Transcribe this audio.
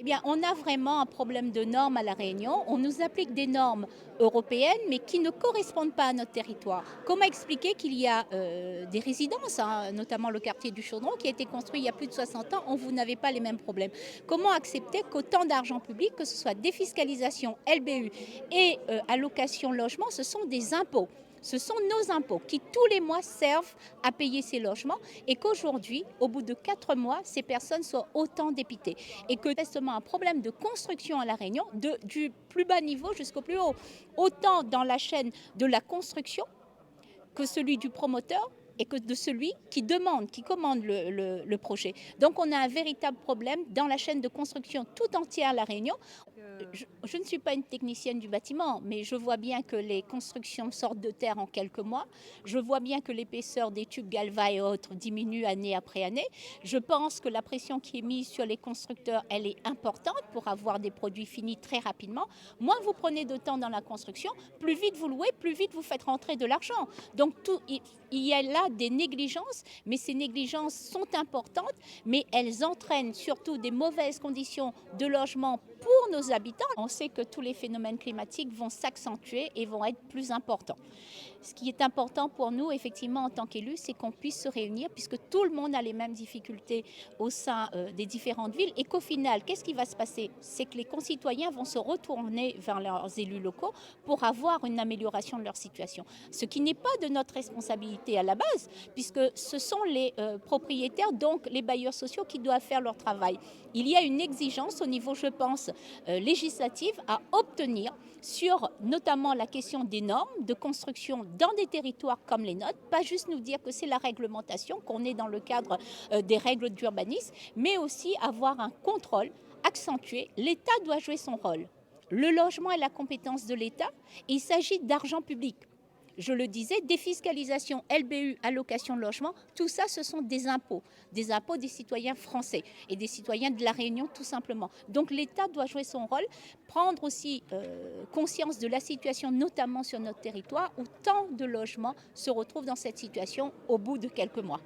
Eh bien, on a vraiment un problème de normes à La Réunion. On nous applique des normes européennes, mais qui ne correspondent pas à notre territoire. Comment expliquer qu'il y a des résidences, hein, notamment le quartier du Chaudron, qui a été construit il y a plus de 60 ans, où vous n'avez pas les mêmes problèmes. Comment accepter qu'autant d'argent public, que ce soit défiscalisation, LBU et allocation logement, ce sont des impôts. Ce sont nos impôts qui tous les mois servent à payer ces logements et qu'aujourd'hui, au bout de 4 mois, ces personnes soient autant dépitées. Et que justement un problème de construction à La Réunion, du plus bas niveau jusqu'au plus haut, autant dans la chaîne de la construction que celui du promoteur et que de celui qui demande, qui commande le projet. Donc on a un véritable problème dans la chaîne de construction tout entière à La Réunion. Je ne suis pas une technicienne du bâtiment, mais je vois bien que les constructions sortent de terre en quelques mois. Je vois bien que l'épaisseur des tubes Galva et autres diminue année après année. Je pense que la pression qui est mise sur les constructeurs, elle est importante pour avoir des produits finis très rapidement. Moins vous prenez de temps dans la construction, plus vite vous louez, plus vite vous faites rentrer de l'argent. Donc il y a là des négligences, mais ces négligences sont importantes, mais elles entraînent surtout des mauvaises conditions de logement pour nos habitants. On sait que tous les phénomènes climatiques vont s'accentuer et vont être plus importants. Ce qui est important pour nous, effectivement, en tant qu'élus, c'est qu'on puisse se réunir, puisque tout le monde a les mêmes difficultés au sein des différentes villes, et qu'au final, qu'est-ce qui va se passer? C'est que les concitoyens vont se retourner vers leurs élus locaux pour avoir une amélioration de leur situation. Ce qui n'est pas de notre responsabilité à la base, puisque ce sont les propriétaires, donc les bailleurs sociaux, qui doivent faire leur travail. Il y a une exigence au niveau, je pense, législative à obtenir sur notamment la question des normes de construction dans des territoires comme les nôtres, pas juste nous dire que c'est la réglementation, qu'on est dans le cadre des règles d'urbanisme, mais aussi avoir un contrôle accentué. L'État doit jouer son rôle. Le logement est la compétence de l'État et il s'agit d'argent public. Je le disais, défiscalisation, LBU, allocation logement, tout ça, ce sont des impôts des citoyens français et des citoyens de La Réunion tout simplement. Donc l'État doit jouer son rôle, prendre aussi conscience de la situation, notamment sur notre territoire, où tant de logements se retrouvent dans cette situation au bout de quelques mois.